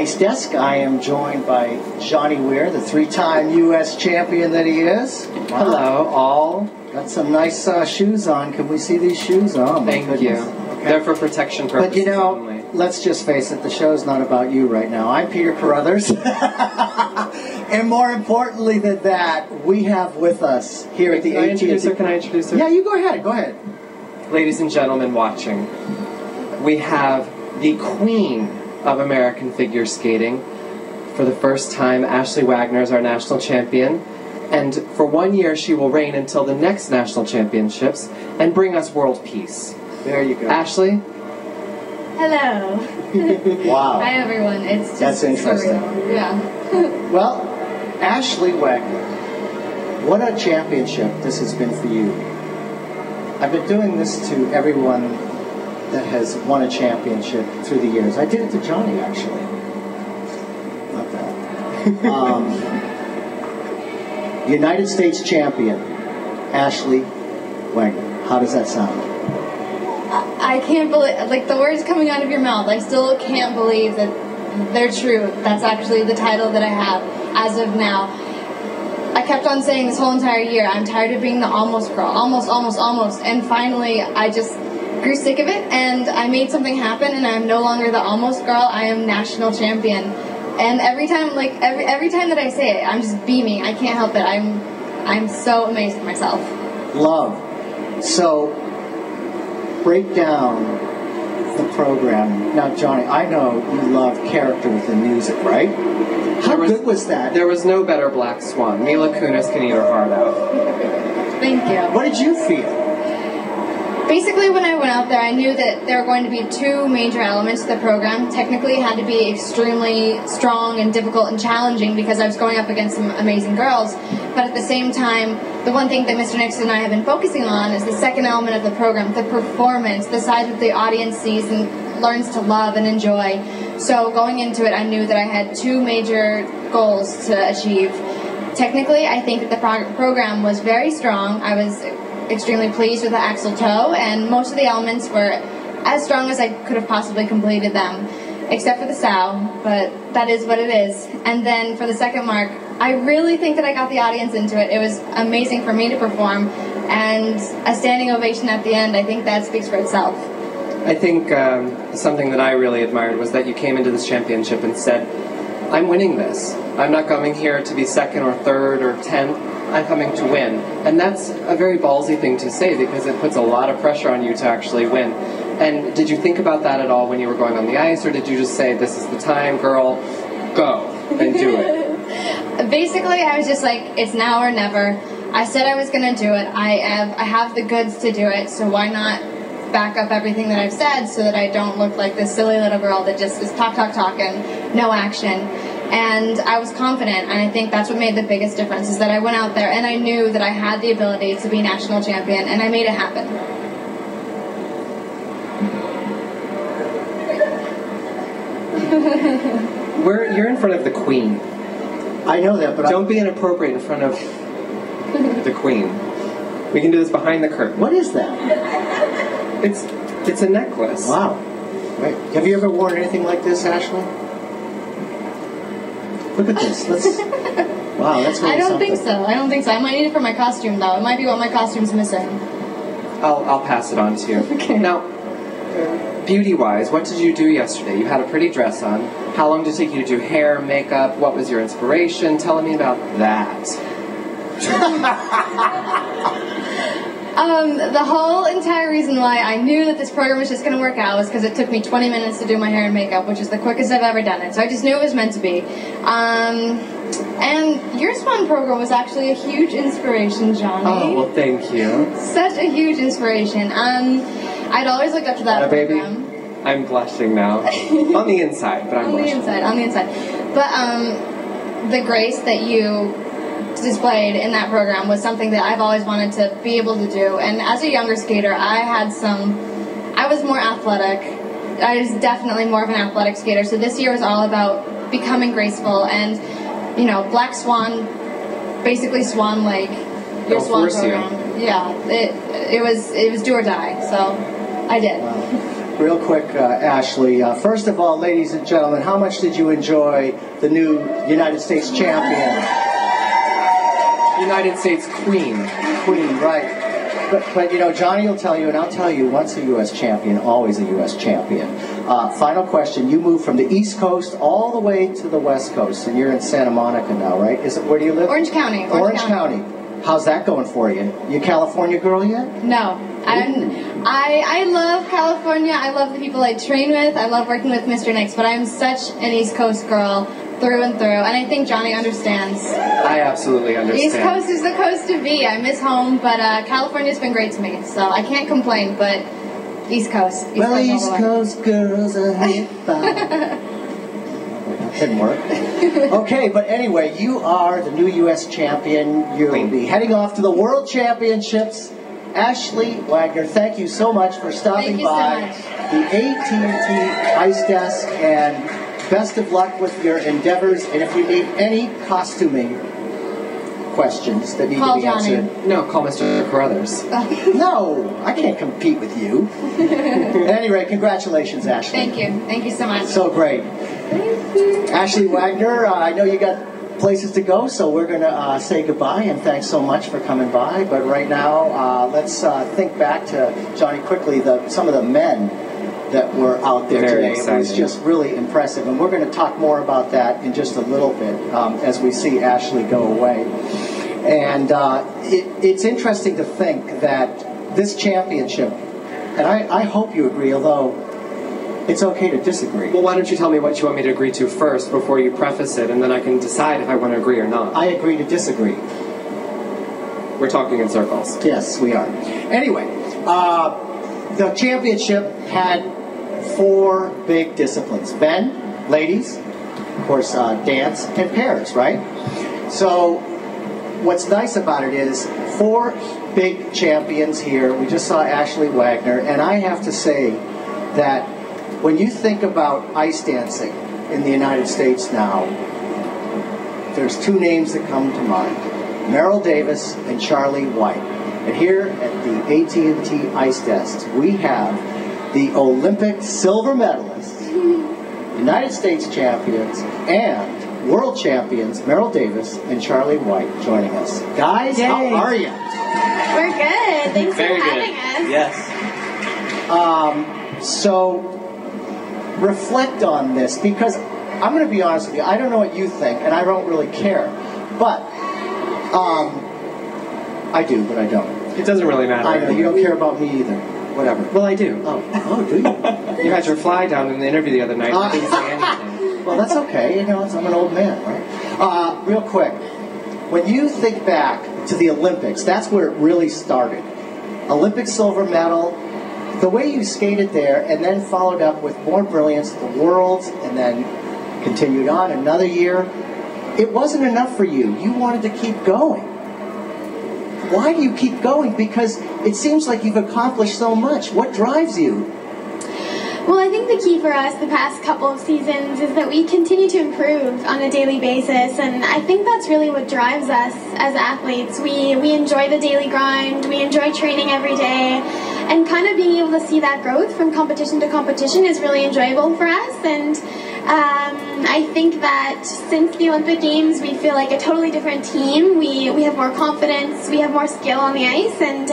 Johnny's desk, I am joined by Johnny Weir, the three-time U.S. champion that he is. Wow. Hello, all. Got some nice shoes on. Can we see these shoes? Oh, my Thank goodness. you. Okay. They're for protection purposes But you know, only. let's just face it, the show's not about you right now. I'm Peter Carruthers. And more importantly than that, we have with us here at the Can I AT&T... introduce her? Can I introduce her? Yeah, you go ahead. Go ahead. Ladies and gentlemen watching, we have the queen of American figure skating. For the first time, Ashley Wagner is our national champion. And for 1 year, she will reign until the next national championships and bring us world peace. There you go. Ashley? Hello. Wow. Hi, everyone. It's just That's interesting. surreal. Yeah. Well, Ashley Wagner, what a championship this has been for you. I've been doing this to everyone that has won a championship through the years. I did it to Johnny, actually. Not that. United States champion, Ashley Wagner. How does that sound? I can't believe, like, the words coming out of your mouth, I still can't believe that they're true. That's actually the title that I have as of now. I kept on saying this whole entire year, I'm tired of being the almost girl. Almost, almost, almost. And finally, I just grew sick of it, and I made something happen, and I'm no longer the almost girl. I am national champion. And every time, like, every time that I say it, I'm just beaming. I can't help it. I'm so amazed at myself. Love. So, break down the program. Now, Johnny, I know you love character within music, right? How good was that? There was no better Black Swan. Mila Kunis can eat her heart out. Thank you. What did you feel? Basically, when I went out there, I knew that there were going to be two major elements to the program. Technically, it had to be extremely strong and difficult and challenging because I was going up against some amazing girls. But at the same time, the one thing that Mr. Nixon and I have been focusing on is the second element of the program, the performance, the side that the audience sees and learns to love and enjoy. So going into it, I knew that I had two major goals to achieve. Technically, I think that the program was very strong. I was extremely pleased with the axle toe, and most of the elements were as strong as I could have possibly completed them, except for the sow, but that is what it is. And then for the second mark, I really think that I got the audience into it. It was amazing for me to perform, and a standing ovation at the end, I think that speaks for itself. I think something that I really admired was that you came into this championship and said, I'm winning this. I'm not coming here to be second or third or 10th. I'm coming to win. And that's a very ballsy thing to say because it puts a lot of pressure on you to actually win. And did you think about that at all when you were going on the ice, or did you just say, this is the time, girl, go, and do it? Basically, I was just like, it's now or never. I said I was going to do it. I have the goods to do it, so why not back up everything that I've said so that I don't look like this silly little girl that just is talk, and no action. And I was confident, and I think that's what made the biggest difference, is that I went out there and I knew that I had the ability to be national champion, and I made it happen. You're in front of the queen. I know that, but don't be inappropriate in front of the queen. We can do this behind the curtain. What is that? It's a necklace. Wow. Right. Have you ever worn anything like this, Ashley? Look at this. Wow, that's really I don't something. think so. I don't think so. I might need it for my costume, though. It might be what my costume's missing. I'll pass it on to you. Okay. Now, beauty-wise, what did you do yesterday? You had a pretty dress on. How long did it take you to do hair, makeup? What was your inspiration? Tell me about that. The whole entire reason why I knew that this program was just going to work out was because it took me 20 minutes to do my hair and makeup, which is the quickest I've ever done it. So I just knew it was meant to be. And your Swan program was actually a huge inspiration, Johnny. Oh, well, thank you. Such a huge inspiration. I'd always looked up to that program. Baby, I'm blushing now. On the inside, but I'm blushing. On the inside. But the grace that you displayed in that program was something that I've always wanted to be able to do. And as a younger skater, I was more athletic. I was definitely more of an athletic skater. So this year was all about becoming graceful and, you know, Black Swan, basically Swan Lake, your Swan program. Yeah, it was do or die. So I did. Wow. Real quick, Ashley. First of all, ladies and gentlemen, how much did you enjoy the new United States champion? United States Queen. Queen, right. But you know, Johnny will tell you, and I'll tell you, once a U.S. champion, always a U.S. champion. Final question. You moved from the East Coast all the way to the West Coast, and you're in Santa Monica now, right? Where do you live? Orange County. Orange County. How's that going for you? You a California girl yet? No. I love California. I love the people I train with. I love working with Mr. Nix, but I'm such an East Coast girl through and through, and I think Johnny understands. I absolutely understand. East Coast is the coast to be. I miss home, but California's been great to me, so I can't complain, but East Coast. East Coast girls are hit by... Didn't work. Okay, but anyway, you are the new U.S. champion. You'll be heading off to the World Championships. Ashley Wagner, thank you so much for stopping by the AT&T Ice Desk, and best of luck with your endeavors. And if you need any costuming questions that need to be answered, no, call Mr. Carruthers. No, I can't compete with you. At any rate, congratulations, Ashley. Thank you so much. So great. Ashley Wagner, I know you got places to go, so we're going to say goodbye, and thanks so much for coming by. But right now, let's think back to, Johnny, quickly, some of the men that were out there today. Exciting. It was just really impressive, and we're going to talk more about that in just a little bit as we see Ashley go away. And it's interesting to think that this championship, and I hope you agree, although it's okay to disagree. Well, why don't you tell me what you want me to agree to first before you preface it, and then I can decide if I want to agree or not. I agree to disagree. We're talking in circles. Yes, we are. Anyway, the championship had 4 big disciplines. Men, ladies, of course, dance, and pairs, right? So what's nice about it is 4 big champions here. We just saw Ashley Wagner, and I have to say that when you think about ice dancing in the United States now, there's 2 names that come to mind: Merrill Davis and Charlie White. And here at the AT&T Ice Desk, we have the Olympic silver medalists, United States champions, and world champions Merrill Davis and Charlie White joining us. Guys, how are you? We're good. Thanks for having us. Yes. So reflect on this, because I'm going to be honest with you, I don't know what you think, and I don't really care. But I do, but I don't. It doesn't really matter. I know, you don't care about me either. Whatever. Well, I do. Oh, do you? You had your fly down in the interview the other night. I didn't say anything. Well, that's okay. You know, I'm an old man, right? Real quick, when you think back to the Olympics, that's where it really started. Olympic silver medal, the way you skated there, and then followed up with more brilliance at the Worlds, and then continued on another year. It wasn't enough for you. You wanted to keep going. Why do you keep going? Because it seems like you've accomplished so much. What drives you? Well, I think the key for us the past couple of seasons is that we continue to improve on a daily basis, and I think that's really what drives us as athletes. We enjoy the daily grind, we enjoy training every day, and kind of being able to see that growth from competition to competition is really enjoyable for us. And I think that since the Olympic Games, we feel like a totally different team. We have more confidence, we have more skill on the ice, and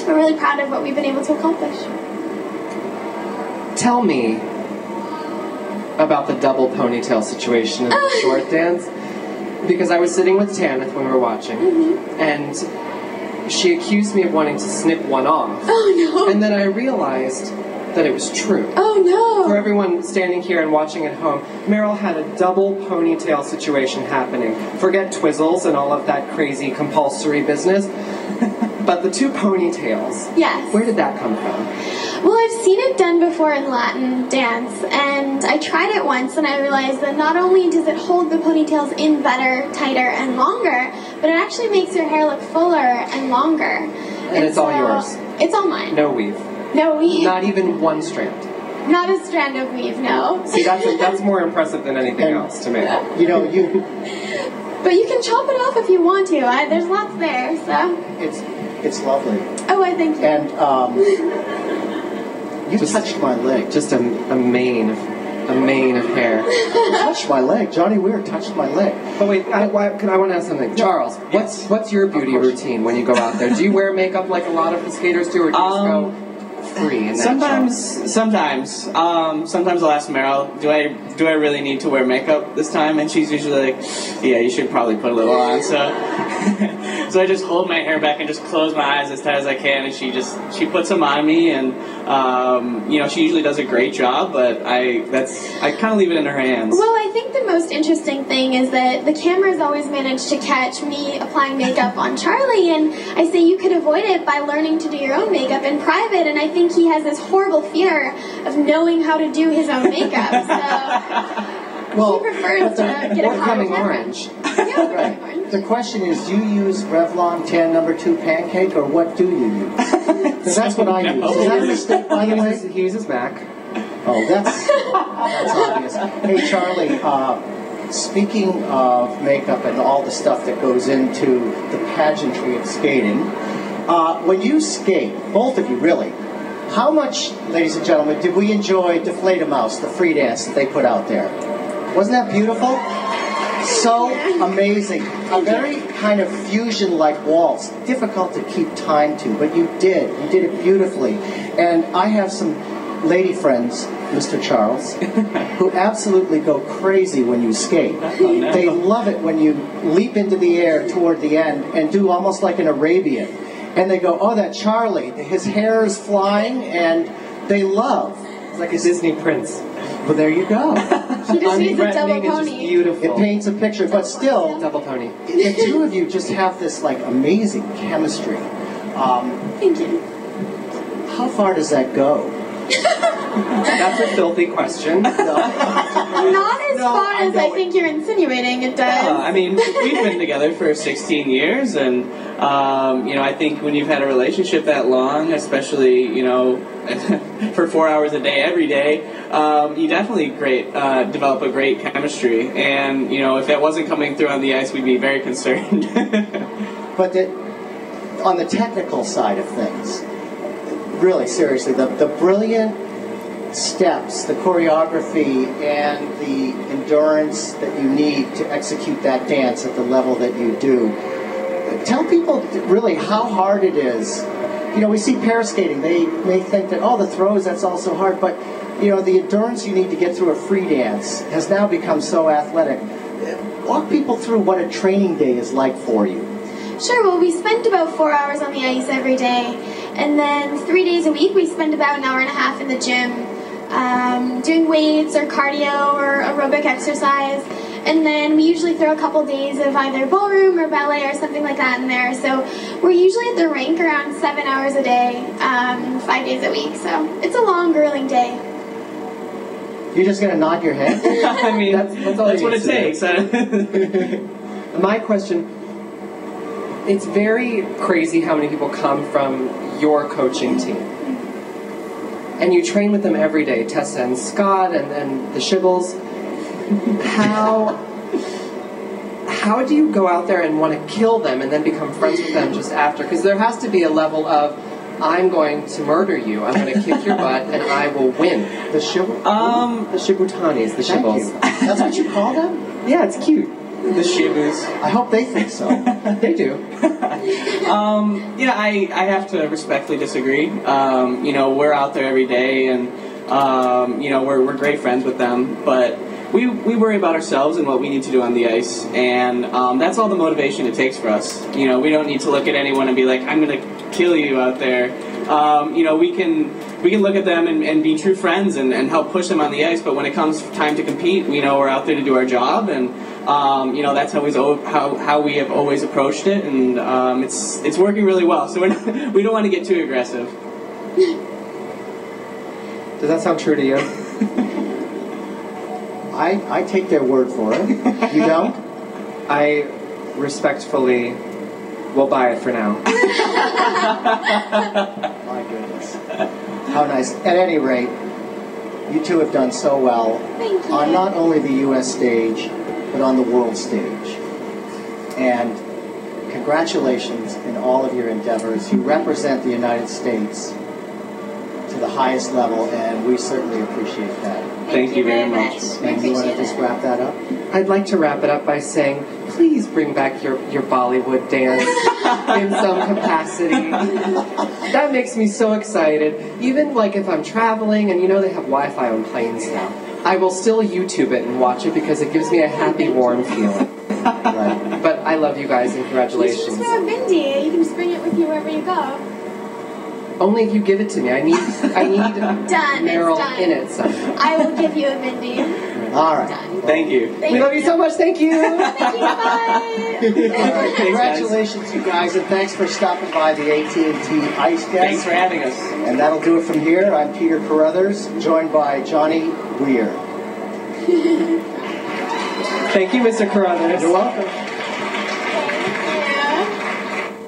we're really proud of what we've been able to accomplish. Tell me about the double ponytail situation in the short dance, because I was sitting with Tanith when we were watching, and she accused me of wanting to snip one off. Oh no! And then I realized that it was true. Oh no! For everyone standing here and watching at home, Meryl had a double ponytail situation happening. Forget twizzles and all of that crazy compulsory business. But the 2 ponytails, yes. Where did that come from? Well, I've seen it done before in Latin dance, and I tried it once and I realized that not only does it hold the ponytails in better, tighter, and longer, but it actually makes your hair look fuller and longer. And it's all yours? It's all mine. No weave? No weave. Not even one strand? Not a strand of weave, no. See, that's more impressive than anything else to me. You know, But you can chop it off if you want to. There's lots there, so. It's lovely. Oh, I thank you. And You touched my leg. Just a mane of hair. You touched my leg. Johnny Weir touched my leg. But wait, I want to ask something. Charles, what's your beauty routine when you go out there? Do you wear makeup like a lot of the skaters do, or do you just go free and sometimes I'll ask Meryl, do I really need to wear makeup this time? And she's usually like, yeah, you should probably put a little on. So so I just hold my hair back and just close my eyes as tight as I can, and she puts them on me, and she usually does a great job, but I kind of leave it in her hands. Well, I think the most interesting thing is that the cameras always manage to catch me applying makeup on Charlie, and I say you could avoid it by learning to do your own makeup in private, and I think he has this horrible fear of knowing how to do his own makeup, so he prefers to get a coming orange. Yeah, Right. orange. The question is, do you use Revlon Tan No. 2 pancake, or what do you use? Because that's what I use. Is that a mistake, by the way? He uses MAC. Oh, that's obvious. Hey, Charlie, speaking of makeup and all the stuff that goes into the pageantry of skating, when you skate, both of you really, how much, ladies and gentlemen, did we enjoy Deflate-A-Mouse, the free dance that they put out there? Wasn't that beautiful? So amazing. A very kind of fusion-like waltz. Difficult to keep time to, but you did. You did it beautifully. And I have some lady friends, Mr. Charles, who absolutely go crazy when you skate. Oh, no. They love it when you leap into the air toward the end and do almost like an Arabian. And they go, oh, that Charlie, his hair is flying, and they love. It's like a Disney prince. Well, there you go. He just needs a double Unthreatening and just pony. beautiful. It paints a picture, but still, Double pony. the two of you just have this like amazing chemistry. Thank you. How far does that go? That's a filthy question. Not as far as I think you're insinuating it does. I mean, we've been together for 16 years, and I think when you've had a relationship that long, especially for 4 hours a day every day, you definitely develop a great chemistry. And if that wasn't coming through on the ice, we'd be very concerned. But on the technical side of things, really seriously, the brilliant steps, the choreography, and the endurance that you need to execute that dance at the level that you do. Tell people really how hard it is. We see pair skating. They may think that, the throws, that's all so hard. But, the endurance you need to get through a free dance has now become so athletic. Walk people through what a training day is like for you. Sure, well, we spent about 4 hours on the ice every day, and then 3 days a week we spend about an hour and a half in the gym doing weights or cardio or aerobic exercise, and then we usually throw a couple days of either ballroom or ballet or something like that in there. So we're usually at the rink around 7 hours a day, 5 days a week, so it's a long, grueling day. You're just going to nod your head? I mean, that's what it takes. My question, it's very crazy how many people come from your coaching team. And you train with them every day, Tessa and Scott and the Shibbles. How do you go out there and want to kill them and then become friends with them just after? Because there has to be a level of, I'm going to murder you, I'm going to kick your butt, and I will win. The Shibbles? The Shibutanis, the Thank Shibbles. you. That's what you call them? Yeah, it's cute. The Shibus. I hope they think so. They do. I have to respectfully disagree. We're out there every day, and we're great friends with them, but we worry about ourselves and what we need to do on the ice, and that's all the motivation it takes for us. We don't need to look at anyone and be like, I'm going to kill you out there. We can look at them and be true friends and help push them on the ice, but when it comes time to compete, we know we're out there to do our job, and that's how we have always approached it, and it's working really well. So we don't want to get too aggressive. Does that sound true to you? I take their word for it. You don't? I respectfully will buy it for now. My goodness. How nice. At any rate, you two have done so well. Thank you. On not only the U.S. stage, but on the world stage. And congratulations in all of your endeavors. You represent the United States to the highest level, and we certainly appreciate that. Thank you very much. And you want to just wrap that up? I'd like to wrap it up by saying, please bring back your Bollywood dance in some capacity. That makes me so excited. Even like if I'm traveling, and you know they have Wi-Fi on planes now, I will still YouTube it and watch it because it gives me a happy, warm feeling. Right. But I love you guys and You congratulations. should just wear a bindi. You can just bring it with you wherever you go. Only if you give it to me. I need Done. Meryl It's done. in it somehow. I will give you a bindi. All right. Done. Thank you. We love you so much. Thank you. Thank you. Bye. All right. Congratulations, you guys, and thanks for stopping by the AT&T Ice Desk. Thanks for having us. And that'll do it from here. I'm Peter Carruthers, joined by Johnny Weir. Thank you, Mr. Carruthers. You're welcome.